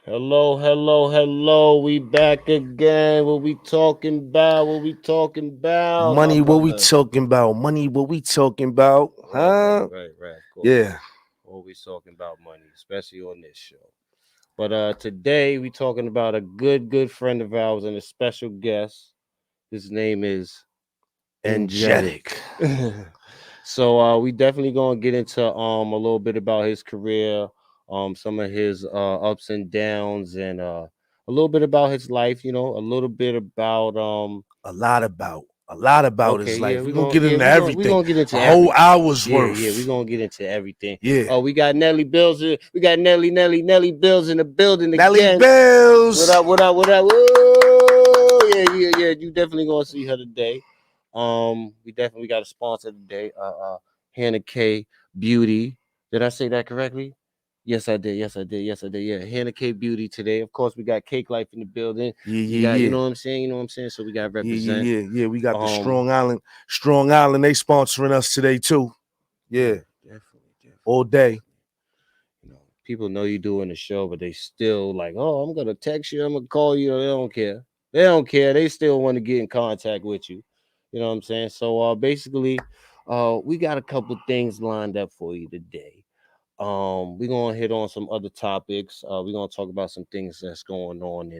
Hello. We back again. What we talking about? What we talking about, my Money, what we brother? talking about? Money, what we talking about? Huh? Right. Of course. Yeah. Always talking about money, especially on this show. But today we talking about a good friend of ours and a special guest. His name is Enjetic. Enjetic. So we definitely gonna get into a little bit about his career, some of his ups and downs, and a little bit about his life. A little bit about A lot about. A lot about Okay, his yeah, life. We're gonna get into we everything. gonna get A into whole everything. hour's Yeah, we worth. gonna get into everything. Yeah. Oh, we got Nelly Bills. We got Nelly Bills in the building Nelly again. What Bills. up? Whoa, yeah. You definitely gonna see her today. We definitely got a sponsor today. Hannah K Beauty. Did I say that correctly? Yes, I did. Yeah, Hannah K Beauty today. Of course, we got Cake Life in the building. Yeah, We got, yeah, yeah. You know what I'm saying. So we got to represent. Yeah. We got the Um, Strong Island. Strong Island, they sponsoring us today too. yeah, Yeah. definitely. All day. People know you doing the show, but they still like, oh, I'm gonna text you, I'm gonna call you. They don't care. They don't care. They still want to get in contact with you. You know what I'm saying? So basically, we got a couple things lined up for you today. We're gonna hit on some other topics. We're gonna talk about some things that's going on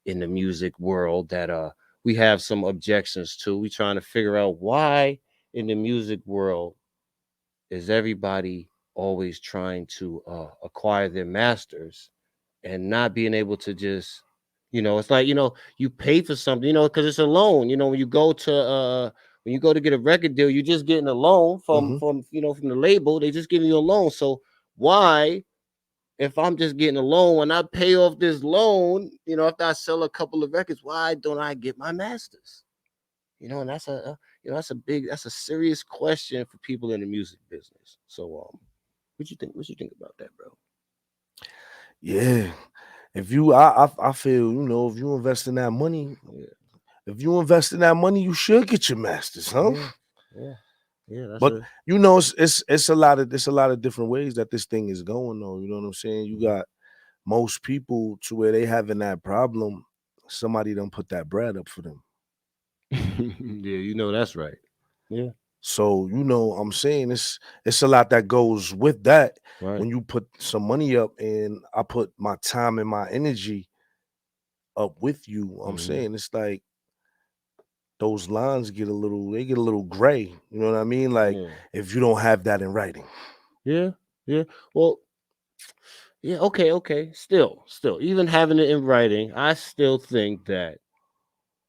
in the music world that we have some objections to. We trying to figure out why in the music world is everybody always trying to acquire their masters and not being able to just, it's like, you pay for something, because it's a loan. When you go to get a record deal, you're just getting a loan from Hmm. from the label. They just giving you a loan. So why, if I'm just getting a loan, when I pay off this loan, after I sell a couple of records, why don't I get my masters? And that's a serious question for people in the music business. So what you think? What you think about that, bro? Yeah. If you I feel, if you invest in that money, Yeah, if you invest in that money, you should get your masters, huh? yeah, yeah, yeah. That's But a it's a lot of different ways that this thing is going though. You know what I'm saying? You Mhm. got most people to where they having that problem, somebody done put that bread up for them. Yeah, that's right. Yeah, So, I'm saying it's a lot that goes with that. right. When you put some money up and I put my time and my energy up with you, I'm Hmm. saying it's like those lines get a little gray. You know what I mean? Like Yeah, if you don't have that in writing. yeah, yeah. Well, yeah. Okay. Still, even having it in writing, I still think that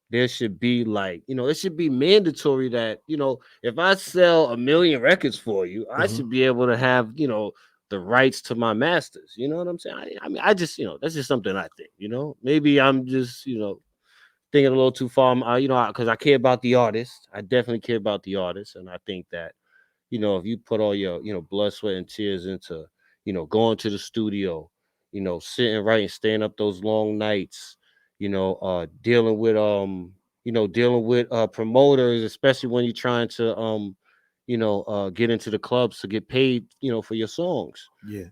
there should be like, it should be mandatory that, if I sell a million records for you, I Hmm. should be able to have, the rights to my masters. You know what I'm saying? I mean, I just, that's just something I think, maybe I'm just, thinking a little too far. Because I care about the artist. I definitely care about the artist. And I think that, if you put all your, blood, sweat, and tears into, going to the studio, sitting right and staying up those long nights, dealing with promoters, especially when you're trying to get into the clubs to get paid, for your songs. Yeah.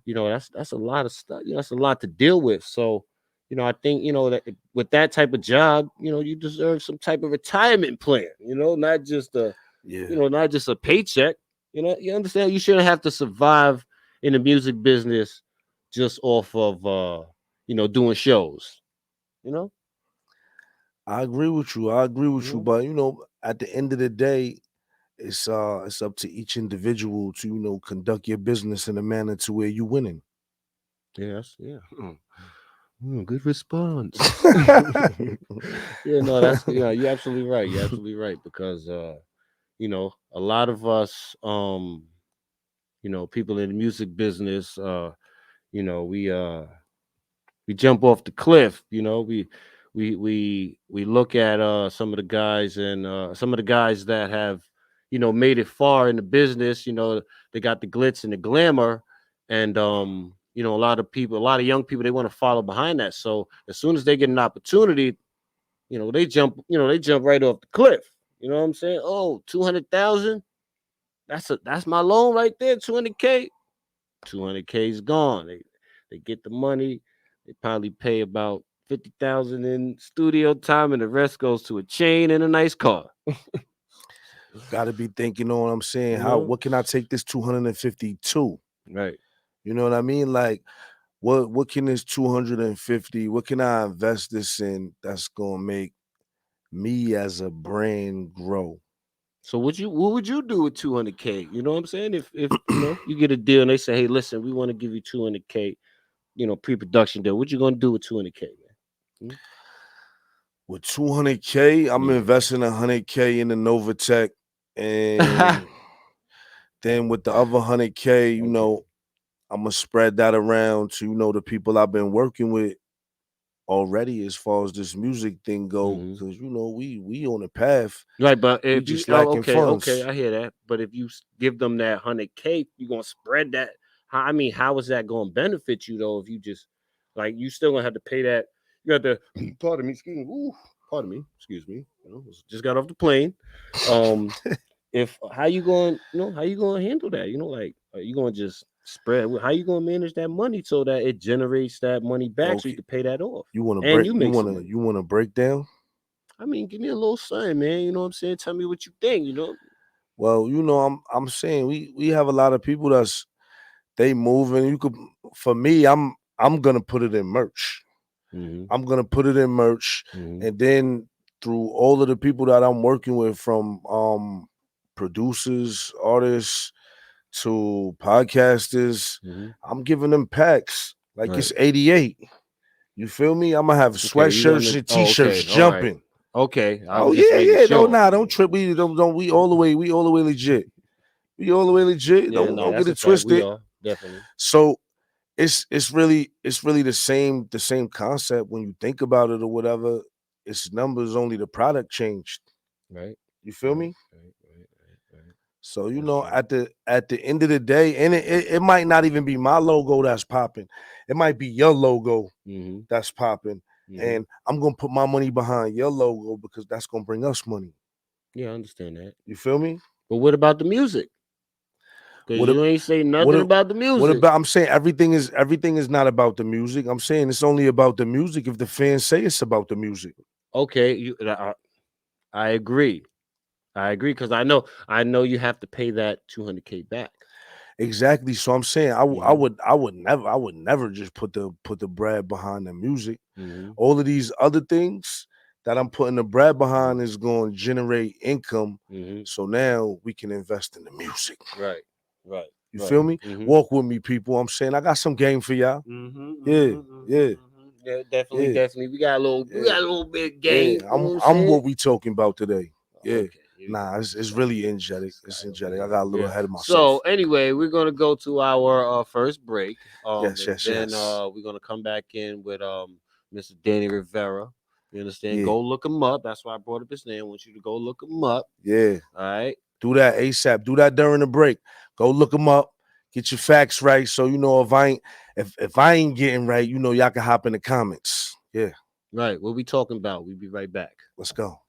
That's a lot of stuff, that's a lot to deal with. So, I think, that with that type of job, you deserve some type of retirement plan, not just a Yeah. not just a paycheck. You understand? You shouldn't have to survive in the music business just off of doing shows. You know, I agree with you. I agree you with you. know. But at the end of the day, it's up to each individual to, conduct your business in a manner to where you winning. Yes, yeah. Good response. Yeah, no, that's you're absolutely right. You're absolutely right because a lot of us people in the music business you know, we uh we jump off the cliff. We look at some of the guys and some of the guys that have made it far in the business. They got the glitz and the glamour, and a lot of people, a lot of young people, they want to follow behind that. So as soon as they get an opportunity, they jump right off the cliff. You know what I'm saying? Oh, 200,000, that's my loan right there. 200K is gone. They get the money, They probably pay about 50,000 in studio time, and the rest goes to a chain and a nice car. Got to be thinking, you know what I'm saying? You know, What can I take this 250 to? right? You know what I mean? Like, what can this 250? What can I invest this in that's gonna make me as a brand grow? So what would you do with 200K? You know what I'm saying? If you get a deal and they say, hey, listen, we want to give you 200K, pre-production deal. What you gonna do with 200K, man? With 200K, I'm Yeah. investing 100K in the Novatech, and then with the other 100K, Okay. I'm gonna spread that around to the people I've been working with already as far as this music thing go, Hmm. because we on a path. Right, but We if you just lacking okay, funds. I hear that. But if you give them that 100K, you gonna spread that. How is that gonna benefit you though? If you just like you still gonna have to pay that. You got to pardon me, excuse me. Ooh, pardon me, excuse me. Just got off the plane. Um, if how you going, how you gonna handle that? Like, are you gonna just spread? How you gonna manage that money so that it generates that money back so you Okay, can pay that off you want to and break? you make some money? You want to break down? I mean, give me a little something, man. You know what I'm saying? Tell me what you think. Well, I'm saying we have a lot of people that's they moving. You could For me, I'm gonna put it in merch. Hmm. I'm gonna put it in merch, Hmm. and then through all of the people that I'm working with, from producers, artists to podcasters, Hmm. I'm giving them packs like Right. it's 88. You feel me? I'm gonna have Okay. You sweatshirts gonna? and Oh, t-shirts okay. All right. jumping. Okay. I Oh was just yeah, making yeah. No, sure. nah, don't Yeah. trip. We all the way. We all the way legit. We all the way legit. Yeah. No, Don't get that's a it fact. We twisted. are definitely So it's really the same concept when you think about it or whatever. It's numbers, only the product changed. right. You feel Right. me? Right. Right. Right. Right. So That's true. at the end of the day, and it might not even be my logo that's popping. It might be your logo Hmm. that's popping. Hmm. And I'm gonna put my money behind your logo because that's gonna bring us money. Yeah, I understand that. You feel me? But what about the music? Because What a, you ain't say what nothing a, about the what music. about? I'm saying everything is not about the music. I'm saying it's only about the music if the fans say it's about the music. Okay. I agree. I agree because I know you have to pay that 200K back. Exactly. So I'm saying Hmm. I would never just put the bread behind the music. Hmm. All of these other things that I'm putting the bread Hmm. behind is going to generate income. Hmm. So now we can invest in the music. Right. Right. You Right. feel me? Hmm. Walk with me, people. I'm saying I got some game for y'all. Mm-hmm, Yeah, mm-hmm, mm-hmm, yeah, mm-hmm. Yeah, definitely, yeah, definitely. We yeah, got a little bit of yeah. game. You know what I'm I'm saying? what we talking about today. Yeah. Okay, here we go. Nah, This it's guy, really energetic. this It's guy over energetic. I here. got a little Yeah. ahead of So myself. anyway, we're gonna go to our first break. Yes, And yes, then yes. we're gonna come back in with Mr. Danny Rivera. You understand? Yeah, Go look him up. That's why I brought up his name. I want you to go look him up. yeah. All right. Do that ASAP. Do that during the break. Go look them up. Get your facts right. So if I ain't getting right, y'all can hop in the comments. Yeah, Right. What we talking about? We'll be right back. let's go.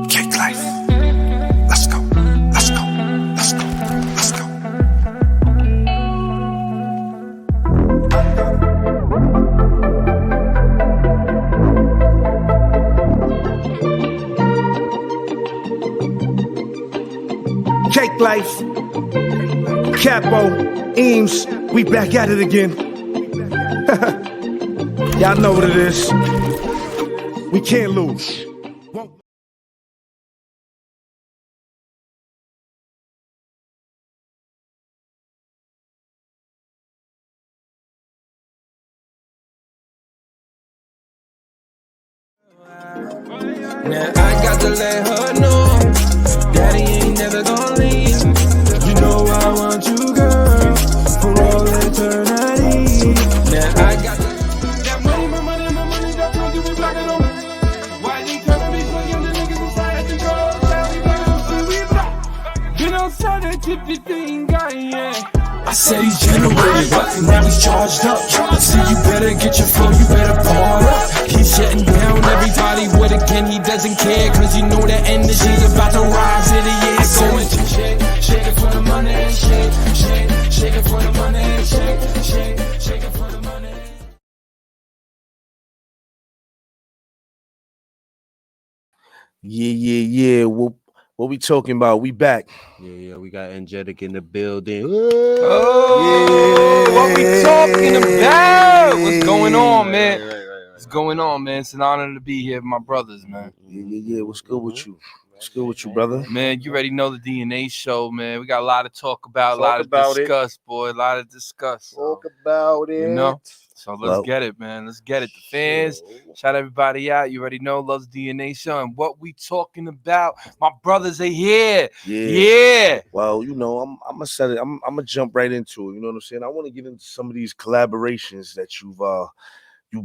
Cake life. Let's go. Let's go. Let's go. Let's go. Cake life. Capo. Eames. We back at it again. Y'all know what it is. We can't lose. Now I got to let her know Daddy ain't never gonna leave. You know I want you, girl, for all eternity. Now I got that money, my money, my money, that's what you be blocking on. Why they tryna be for young niggas inside the control? We block. You don't say that 50 thing guy, yeah. I said he's generated, but now he's charged up. So you better get your flow, you better part up. He's shutting down everybody with a gun, he doesn't care, cause you know that energy's about to rise in the air. Going shake it for the money, shake it for the money, shake it for the money. Yeah. What we talking about? We back. Yeah, we got Enjetic in the building. Oh, what we talking about? What's going on, man? What's going on, man? It's an honor to be here with my brothers, man. Yeah. What's good with you? What's good with you, brother? Man, you already know the DNA show, man. We got a lot to talk about, a lot to discuss, boy. A lot to discuss. Talk about it. You know? So let's get it, man. Let's get it. The fans, shout everybody out. You already know, loves DNA show. And what we talking about? My brothers are here. Yeah. Well, you know, I'm gonna set it. I'm gonna jump right into it. You know what I'm saying? I want to get into some of these collaborations that you've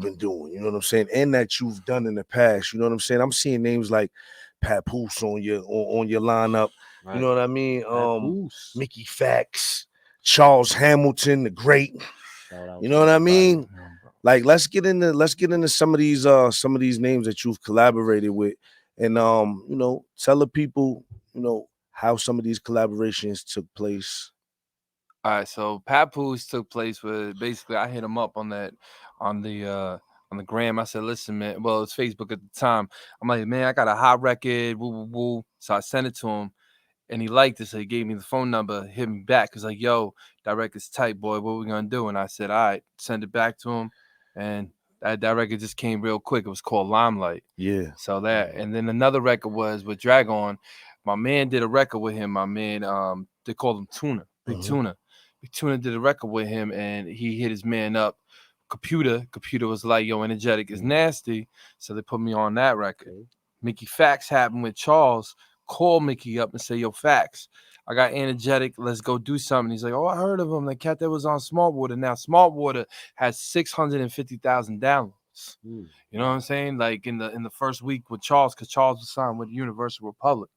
been doing. You know what I'm saying? And that you've done in the past. You know what I'm saying? I'm seeing names like Papoose on your lineup. Right. You know what I mean? Papoose. Mickey Fax, Charles Hamilton, the great. You know what I mean? Like let's get into some of these names that you've collaborated with, and you know, tell the people, you know, how some of these collaborations took place. All right, so Papoose took place with basically I hit him up on the gram. I said, listen, man. Well, it's Facebook at the time. I'm like, man, I got a hot record. Woo, woo, woo. So I sent it to him. And he liked it, so he gave me the phone number, hit me back. He's like, yo, that record's tight, boy. What we gonna do? And I said, all right, send it back to him. And that record just came real quick. It was called Limelight. Yeah. So that, and then another record was with Dragon. My man did a record with him. My man, they called him Tuna, Big Tuna. Big Tuna did a record with him, and he hit his man up. Computer was like, yo, Enjetic is nasty. So they put me on that record. Mickey Fax happened with Charles. Call Mickey up and say, yo, Fax, I got Enjetic. Let's go do something. He's like, oh, I heard of him. The cat that was on Smart Water. Now, Smart Water has 650,000 downloads. You know what I'm saying? Like in the first week with Charles, because Charles was signed with Universal Republic.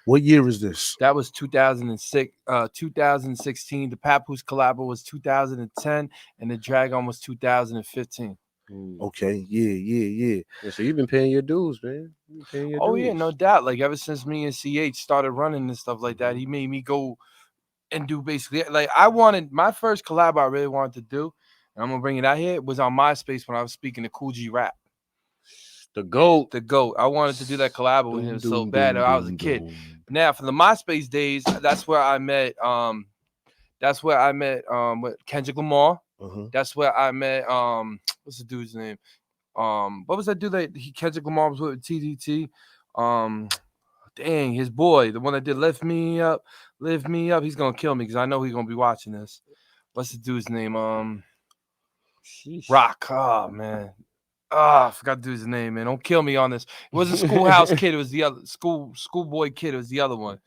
What year is this? That was 2006, 2016. The Papoose collabo was 2010, and the Dragon was 2015. Okay, yeah. So you've been paying your dues, man. Yeah, no doubt. Like ever since me and CH started running and stuff like that, he made me go and do basically like I wanted my first collab I really wanted to do, and I'm gonna bring it out here, was on MySpace when I was speaking to Cool G Rap. The GOAT. I wanted to do when with him so bad. I was a kid. Now for the MySpace days, that's where I met with Kendrick Lamar. That's where I met what's the dude's name? What was that dude that Kendrick Lamar was with TDT? Dang, his boy, the one that did Lift Me Up. He's gonna kill me because I know he's gonna be watching this. What's the dude's name? Rock. Oh man. I forgot the dude's name, man. Don't kill me on this. It wasn't Schoolhouse Kid. It was the other Schoolboy Kid. It was the other one.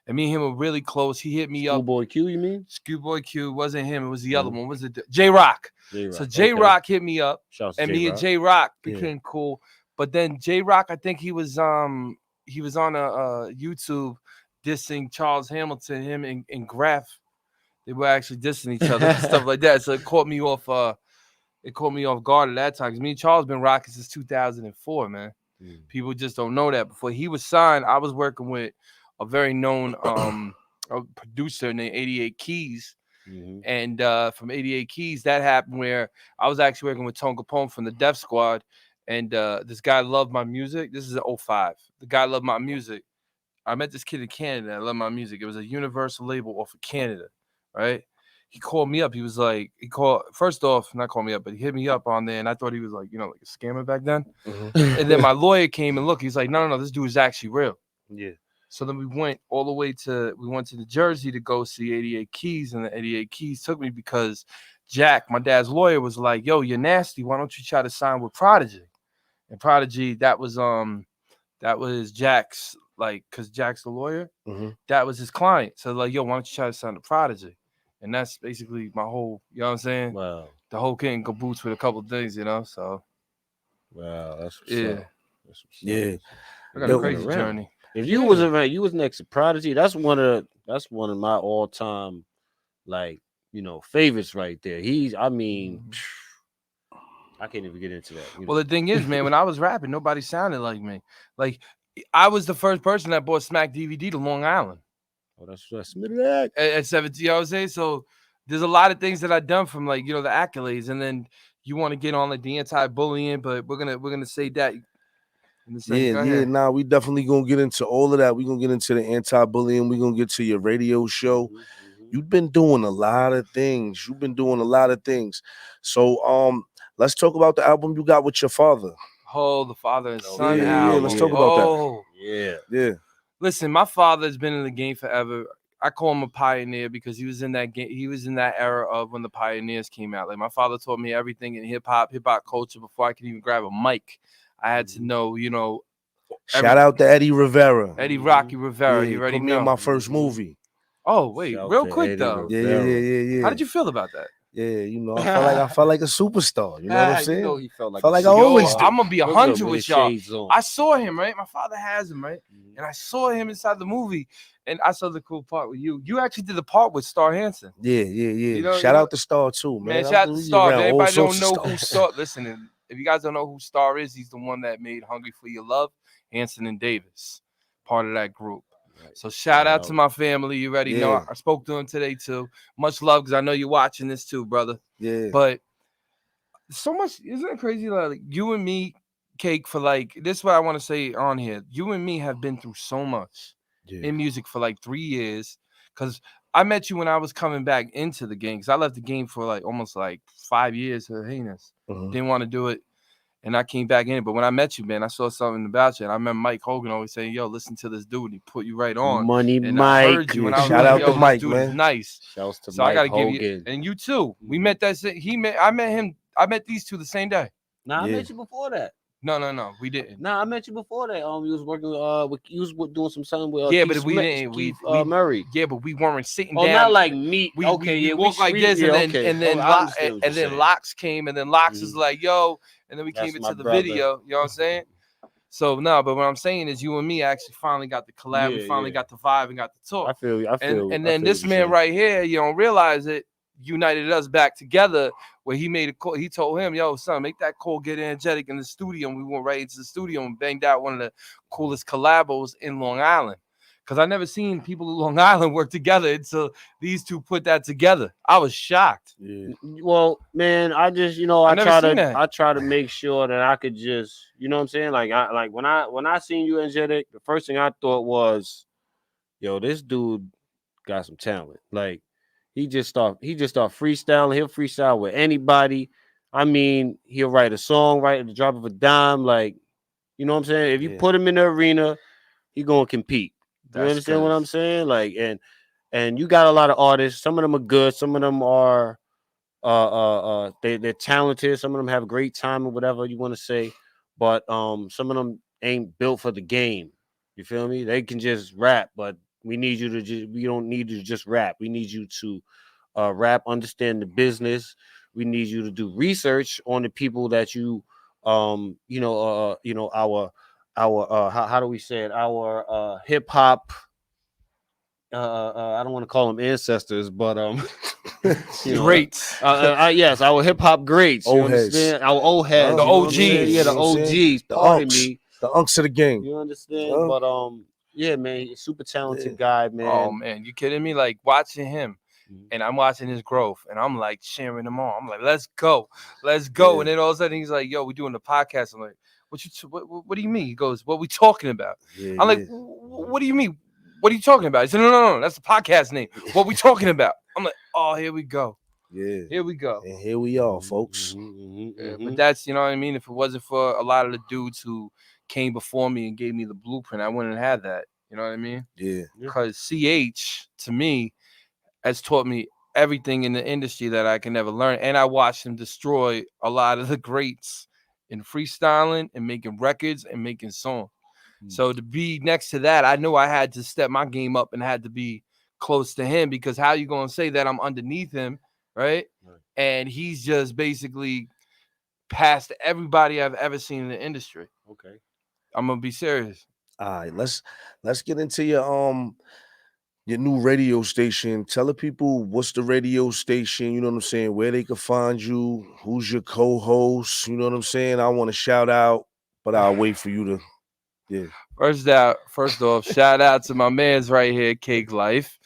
And me and him were really close. He hit me up. Schoolboy Q, you mean? Schoolboy Q wasn't him. It was the other one. Was it J Rock? So J Rock hit me up, and me and J Rock became cool. But then J Rock, I think he was on a YouTube dissing Charles Hamilton. Him and Graf, they were actually dissing each other and stuff like that. So it caught me off. It caught me off guard at that time because me and Charles been rocking since 2004, man. People just don't know that. Before he was signed, I was working with a very known a producer named 88 Keys. And from 88 Keys, that happened where I was actually working with Tone Capone from the Def Squad. And this guy loved my music. This is 05. The guy loved my music. I met this kid in Canada that loved my music. It was a Universal label off of Canada, right? He called me up. He was like, first off, not call me up, but he hit me up on there. And I thought he was like, like a scammer back then. And then my lawyer came and looked. He's like, no, this dude is actually real. Yeah. So then we went all the way to New Jersey to go see 88 Keys. And the 88 Keys took me because Jack, my dad's lawyer, was like, yo, you're nasty. Why don't you try to sign with Prodigy? And Prodigy, that was Jack's, like, because Jack's the lawyer. That was his client. So like, yo, why don't you try to sign to Prodigy? And that's basically my whole, you know what I'm saying? Wow. The whole kit and caboodle with a couple of things, so. Wow, that's what's yeah. up. Yeah. I got a crazy journey. If you was around, you was next to Prodigy. That's one of my all-time, like, favorites right there. I mean, I can't even get into that. Well, the thing is, man, when I was rapping, nobody sounded like me. Like, I was the first person that bought Smack DVD to Long Island. Oh, that's that. At 17, you know what I'm saying? So there's a lot of things that I've done from, like, the accolades, and then you want to get on like the anti-bullying, but we're gonna say that. Nah, we definitely gonna get into all of that. We're gonna get into the anti-bullying. We're gonna get to your radio show. You've been doing a lot of things. So let's talk about the album you got with your father. Oh, the father and son album. Yeah, let's talk about that. Yeah. Listen, my father's been in the game forever. I call him a pioneer because he was in that game. He was in that era of when the pioneers came out. Like, my father taught me everything in hip hop culture before I could even grab a mic. I had to know, Shout out to Eddie Rivera. Eddie Rocky Rivera. Yeah, you already put me know. in my first movie. Oh, wait, real quick though. Yeah. How did you feel about that? Yeah, I felt like a superstar. You know what I'm saying? He felt like I always do. I'm gonna be 100 with y'all. I saw him, right? My father has him, right? And I saw him inside the movie, and I saw the cool part with you. You actually did the part with Star Hansen. Yeah. Shout out to Star too, man. Shout out to Star. Everybody don't know who Star. Listen, if you guys don't know who Star is, he's the one that made "Hungry for Your Love." Hansen and Davis, part of that group. So shout out to my family. You already know. I spoke to him today too. Much love, because I know you're watching this too, brother. Yeah. But so much, isn't it crazy? Like, you and me, Cake, for like, this is what I want to say on here. You and me have been through so much in music for like 3 years. Because I met you when I was coming back into the game. Because I left the game for like almost like 5 years of heinous. Didn't want to do it. And I came back in it. But when I met you, man, I saw something about you. And I remember Mike Hogan always saying, yo, listen to this dude. He put you right on. Money and Mike. I heard you. And I was shout like, out to Mike, dude man. is nice. Shouts to so Mike I gotta Hogan. give you. And you too. We met I met him. I met these two the same day. Nah, I met you before that. No, we didn't. Nah, I met you before that. You was working doing something with yeah, Keith but we didn't. Keith, Murray. Yeah, but we weren't sitting down. Oh, not like me. We walked like this, and then Locks came, and then Locks is like, yo, and then we came into the video. You know what I'm saying? So no, but what I'm saying is, you and me actually finally got the collab. We finally got the vibe and got the talk. I feel you. And then this man right here, you don't realize it, united us back together, where he made a call. He told him, yo, son, make that call, get Enjetic in the studio. And we went right into the studio and banged out one of the coolest collabos in Long Island. Because I never seen people in Long Island work together until these two put that together. I was shocked. Yeah. Well, man, I just, I try to make sure that I could just, you know what I'm saying? Like when I seen you, Enjetic, the first thing I thought was, yo, this dude got some talent. Like, he just start freestyling. He'll freestyle with anybody. I mean, he'll write a song right at the drop of a dime. Like, you know what I'm saying? If you put him in the arena, he gonna compete. You understand what I'm saying? Like, and you got a lot of artists. Some of them are good. Some of them are they're talented. Some of them have great time or whatever you want to say. But some of them ain't built for the game. You feel me? They can just rap, but we need you to we don't need you to just rap. We need you to rap, understand the business. We need you to do research on the people that you our how do we say it? Our hip hop. I don't want to call them ancestors, but greats. Yes, our hip hop greats. Old heads. Our old heads, the OGs. Yeah, the OGs. Pardon me, the unks of the game. You understand? But yeah, man, he's super talented guy, man. Oh man, you kidding me? Like, watching him. And I'm watching his growth, and I'm like cheering him on. I'm like, let's go. Yeah. And then all of a sudden he's like, yo, we're doing the podcast. I'm like, what do you mean? He goes, what we talking about? I'm like, what do you mean? What are you talking about? He said, no, that's the podcast name. What we talking about? I'm like, oh, here we go. Yeah. Here we go. And here we are, folks. But that's, you know what I mean? If it wasn't for a lot of the dudes who came before me and gave me the blueprint, I wouldn't have had that. You know what I mean? Yeah. Because CH, to me, has taught me everything in the industry that I can never learn. And I watched him destroy a lot of the greats in freestyling and making records and making songs. So to be next to that, I knew I had to step my game up and had to be close to him, because how you going to say that I'm underneath him, right? And he's just basically past everybody I've ever seen in the industry. Okay. I'm going to be serious. All right, let's get into your your new radio station. Tell the people what's the radio station, you know what I'm saying, where they can find you, who's your co-host, you know what I'm saying? I want to shout out, but I'll wait for you to, yeah. First off, shout out to my man's right here, Cake Life.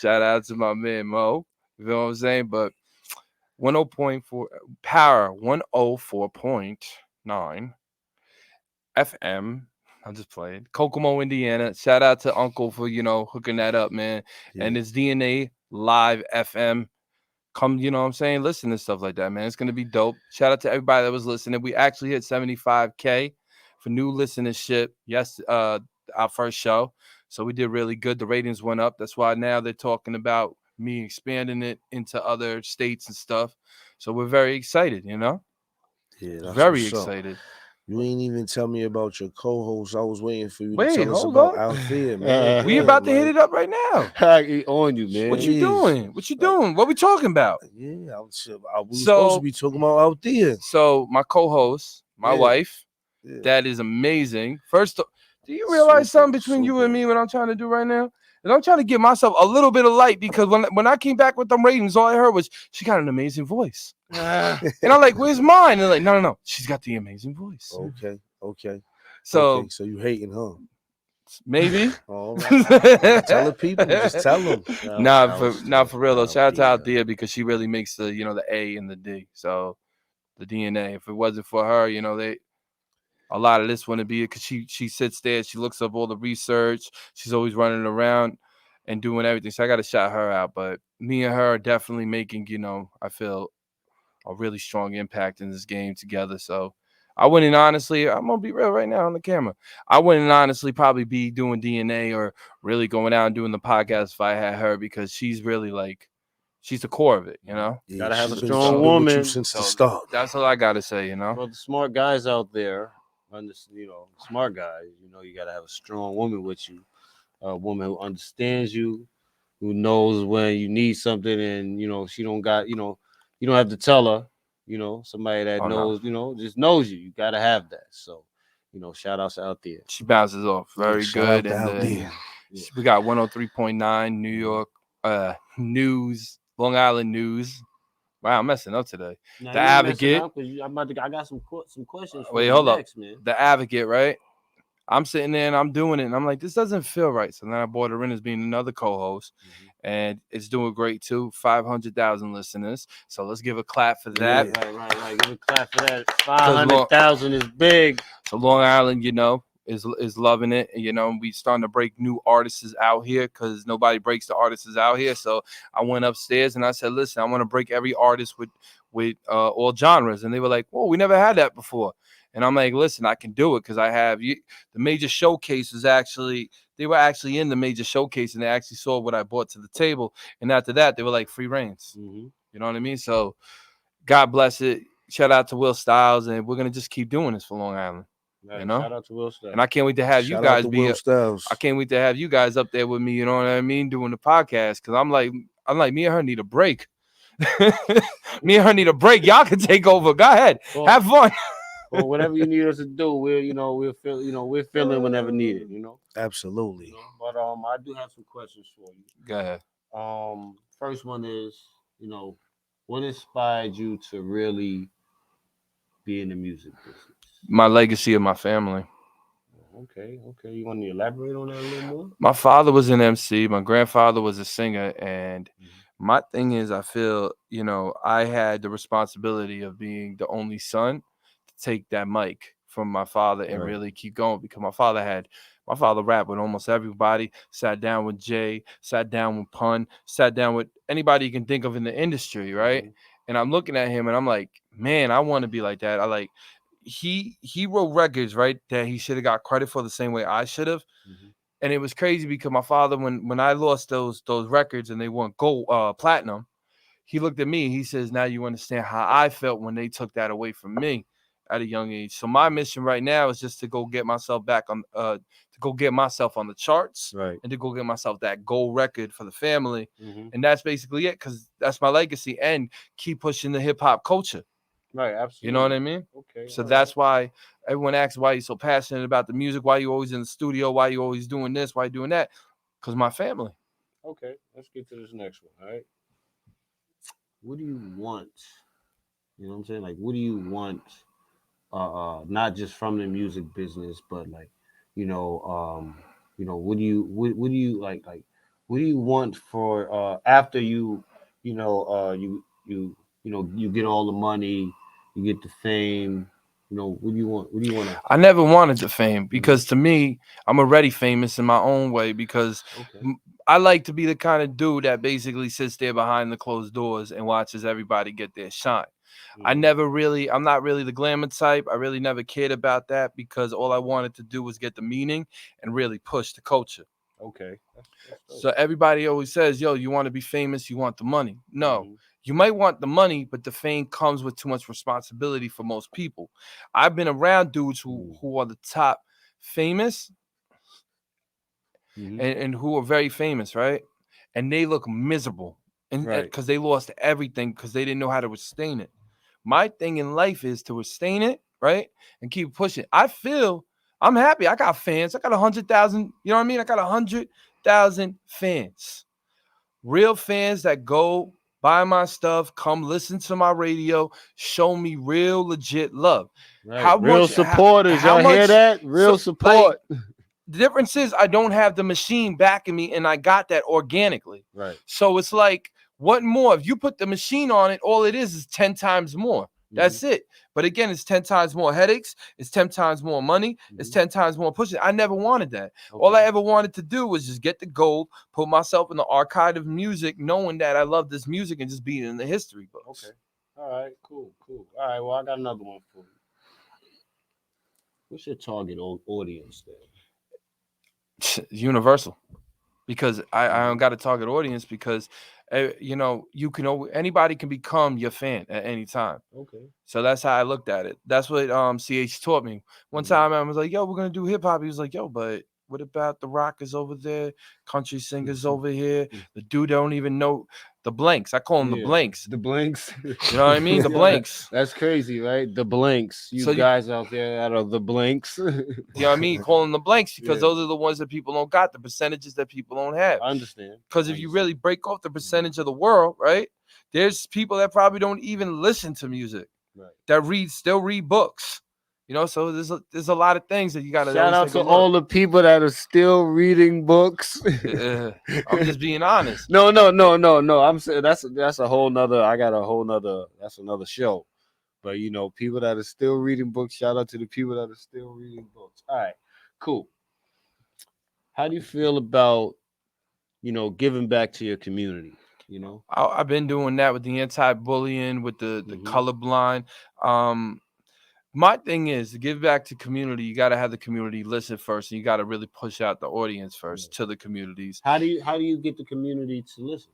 Shout out to my man Mo. You know what I'm saying? But 10.4 power 104.9 FM. I'm just playing. Kokomo, Indiana. Shout out to Uncle for, hooking that up, man. Yeah. And it's DNA Live FM. Come, you know what I'm saying? Listen to stuff like that, man. It's gonna be dope. Shout out to everybody that was listening. We actually hit 75K for new listenership. Yes, our first show. So we did really good. The ratings went up. That's why now they're talking about me expanding it into other states and stuff. So we're very excited, Yeah, that's very what's up. excited. You ain't even tell me about your co-host. I was waiting for you to Wait, tell us hold about up. out there, man. We about to hit it up right now. On you, man. What you doing? What you doing? What we talking about? Yeah, we were supposed to be talking about out there. So my co-host, my wife, that is amazing. First, do you realize something between you and me what I'm trying to do right now? And I'm trying to give myself a little bit of light because when I came back with them ratings, all I heard was she got an amazing voice. And I'm like, where's mine? And they're like, no. She's got the amazing voice. Okay. So you hating, huh? Maybe. All right. Tell the people. Just tell them. For real though. Shout out to Althea because she really makes the the A and the D. So the DNA. If it wasn't for her, a lot of this wouldn't be it because she sits there, she looks up all the research, she's always running around and doing everything. So I got to shout her out. But me and her are definitely making, I feel a really strong impact in this game together. So I wouldn't honestly, I'm gonna be real right now on the camera. I wouldn't honestly probably be doing DNA or really going out and doing the podcast if I had her because she's really she's the core of it, Yeah, gotta have a she's strong been with woman you since the start. That's all I gotta say, For the smart guys out there, smart guys, you gotta have a strong woman with you, a woman who understands you, who knows when you need something, and she don't got, you don't have to tell her, somebody that knows, just knows you. You gotta have that. So, shout outs out there. She bounces off very good, and we got 103.9 New York news, Long Island news. Wow, I'm messing up today. Now, the Advocate. I got some questions. Wait, hold up. Man. The Advocate, right? I'm sitting there and I'm doing it, and I'm like, this doesn't feel right. So then I brought her in as being another co-host, and it's doing great too. 500,000 listeners. So let's give a clap for that. Yeah, right. Give a clap for that. 500,000 is big. So Long Island, is loving it. We starting to break new artists out here because nobody breaks the artists out here. So I went upstairs and I said, listen, I want to break every artist with all genres. And they were like, whoa, we never had that before. And I'm like, listen, I can do it because I have the major showcase was they were actually in the major showcase and they actually saw what I brought to the table. And after that, they were like free reigns. You know what I mean? So God bless it. Shout out to Will Styles. And we're going to just keep doing this for Long Island. Right, shout out to Will Styles. And I can't wait to have you guys be I can't wait to have you guys up there with me, you know what I mean, doing the podcast. Because I'm like, me and her need a break. Me and her need a break. Y'all can take over. Go ahead. Have fun. Well, whatever you need us to do, we're feeling whenever needed, Absolutely. But I do have some questions for you. Go ahead. First one is, what inspired you to really be in the music business? My legacy of my family. Okay. You want to elaborate on that a little more? My father was an MC. My grandfather was a singer, and my thing is, I feel, I had the responsibility of being the only son to take that mic from my father and really keep going because my father rapped with almost everybody, sat down with Jay, sat down with Pun, sat down with anybody you can think of in the industry, right? And I'm looking at him and I'm like, man, I want to be like that. He wrote records, right, that he should have got credit for the same way I should have. And it was crazy because my father, when I lost those records and they went gold, platinum, he looked at me. He says, now you understand how I felt when they took that away from me at a young age. So my mission right now is just to go get myself back on, to go get myself on the charts, and to go get myself that gold record for the family. And that's basically it, because that's my legacy, and keep pushing the hip hop culture. Right, absolutely. You know what I mean? Okay. So that's why everyone asks why you're so passionate about the music, why you always in the studio, why you always doing this, why you doing that. Because my family. Okay, let's get to this next one. All right. What do you want? You know what I'm saying? Like, what do you want? Not just from the music business, but like, you know, what do you like, what do you want for after you know, you get all the money, you get the fame, you know, what do you want? What do you want after I never wanted the fame that? because to me, I'm already famous in my own way because Okay. I like to be the kind of dude that basically sits there behind the closed doors and watches everybody get their shine. I'm not really the glamour type. I really never cared about that because all I wanted to do was get the meaning and really push the culture. Okay. That's dope. So everybody always says, yo, you want to be famous, you want the money. No, Mhm. you might want the money, but the fame comes with too much responsibility for most people. I've been around dudes who are the top famous Mhm. and who are very famous, right? And they look miserable. And Right. because they lost everything because they didn't know how to sustain it. My thing in life is to sustain it, right? And keep pushing. I feel I'm happy. I got fans. I got 100,000. You know what I mean? I got 100,000 fans. Real fans that go buy my stuff, come listen to my radio, show me real legit love. Right. How Real much? supporters. How Y'all hear much? that? Real So like support. the difference is I don't have the machine backing me, and I got that organically. Right. So it's like, what more? If you put the machine on it, all it is 10 times more. Mhm. That's it. But again, it's 10 times more headaches. It's 10 times more money. It's Mhm. 10 times more pushing. I never wanted that. All I Okay. ever wanted to do was just get the gold, put myself in the archive of music, knowing that I love this music and just being in the history Okay. books. All right. Cool. Cool. All right. Well, I got another one for you. What's your target audience Universal. Because I don't then? got a target audience because you can anybody can become your fan at any time. Okay. So that's how I looked at it. That's what CH taught me. One Mhm. time I was like, yo, we're gonna do hip hop. He was like, yo, but what about the rockers over there, country singers over here, the dude that don't even know the blanks. I call them the Yeah. blanks. The blanks. You know what I mean? The Yeah, blanks. that's crazy, right? The blanks. You So you guys out there out of the blanks. you know what I mean? Call them the blanks because Yeah. those are the ones that people don't got, the percentages that people don't have. I understand. Because I if you understand. really break off the percentage of the world, right? There's people that probably don't even listen to music Right. that still read books. So there's a lot of things that you got to Shout always out take a to look. all the people that are still reading books. I'm just being honest. No. I'm saying that's a whole nother. I got a whole nother. That's another show. But people that are still reading books. Shout out to the people that are still reading books. All right, cool. How do you feel about giving back to your community? I've been doing that with the anti-bullying, with the Hmm. colorblind. My thing is to give back to community. You got to have the community listen first, and you got to really push out the audience Yeah. first to the communities. How do you get the community to listen?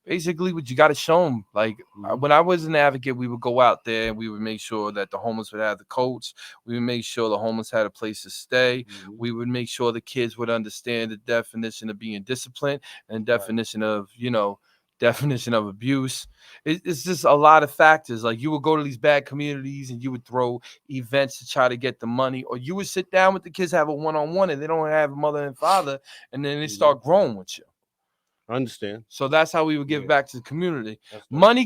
Basically, what you got to show them. Like Hmm. when I was an advocate, we would go out there and we would make sure that the homeless would have the coats. We would make sure the homeless had a place to stay. Hmm. We would make sure the kids would understand the definition of being disciplined and Right. definition of abuse. It's just a lot of factors. Like you would go to these bad communities and you would throw events to try to get the money, or you would sit down with the kids, have a one-on-one, and they don't have a mother and father, and then they Hmm. start growing with you. I understand. So that's how we would give Yeah. back to the community. That's dope. Money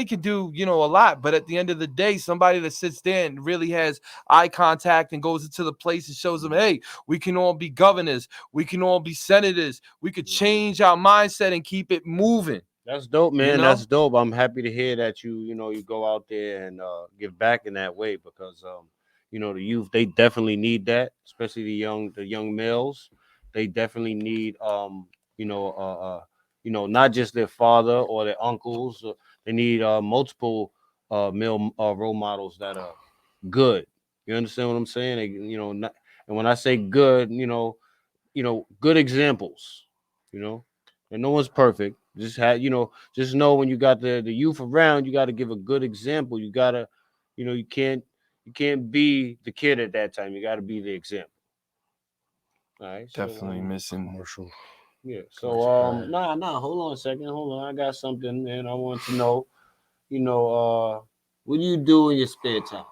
could do, a lot, but at the end of the day, somebody that sits there and really has eye contact and goes into the place and shows them, hey, we can all be governors, we can all be senators, we could change our mindset and keep it moving. That's dope, You man. know? That's dope. I'm happy to hear that you go out there and give back in that way because the youth, they definitely need that, especially the young males. They definitely need you know not just their father or their uncles. They need multiple male role models that are good. You understand what I'm saying? Not, and when I say good, good examples. You know, and no one's perfect. Just know when you got the youth around, you got to give a good example. You gotta, you can't be the kid at that time. You got to be the example. All right. So Definitely missing. Commercial. yeah. So Commercial break. nah. Hold on a second. Hold on. I got something, and I want to know. What do you do in your spare time?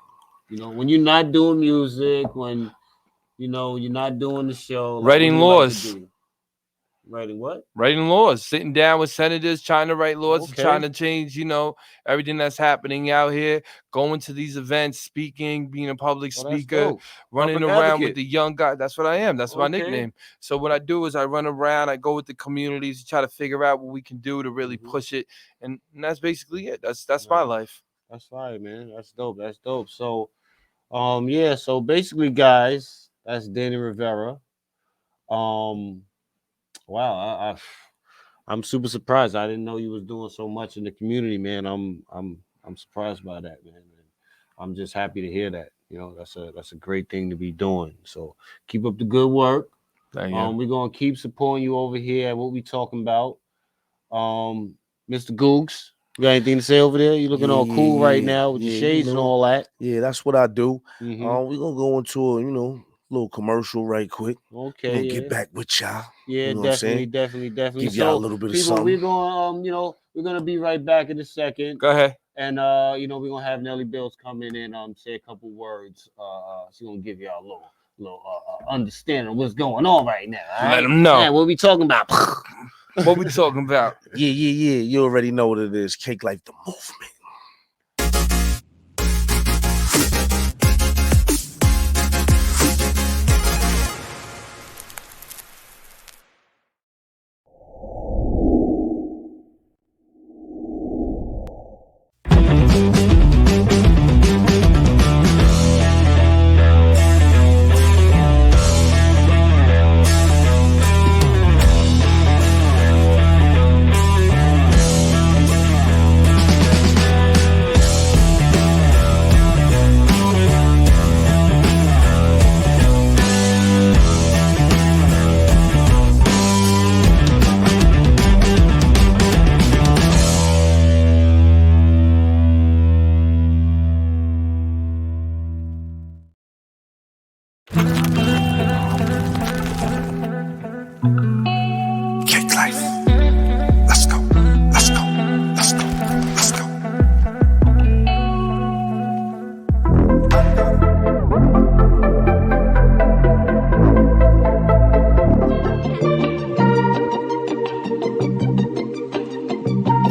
When you're not doing music, when you're not doing the show. Like, what do Writing you like to laws. do? Writing what? Writing laws, sitting down with senators, trying to write laws, trying to change, everything that's happening out here, going to these events, speaking, being a public speaker, running around with the young guy. That's what I am. That's my nickname. So what I do is I run around, I go with the communities, try to figure out what we can do to really push it. And that's basically it. That's my life. That's right, man. That's dope. That's dope. So, yeah. So basically, guys, that's Danny Rivera. Wow, I'm super surprised. I didn't know you was doing so much in the community, man. I'm surprised by that, man. I'm just happy to hear that. That's a great thing to be doing. So keep up the good work. Thank you. We're gonna keep supporting you over here at What We Talking About. Mr. Googs, you got anything to say over there? You looking all cool right now with your shades and all that. Yeah, that's what I do. We're gonna go into a little commercial right quick. Okay, we're gonna get back with y'all. Yeah, definitely. Give y'all a little bit of something. We're going we're gonna be right back in a second. Go ahead. And we're gonna have Nelly Bills come in and say a couple words. She's gonna give y'all a little understanding of what's going on right now. Right? Let them know. Man, what we talking about? What we talking about? Yeah. You already know what it is. Cake Life, the movement.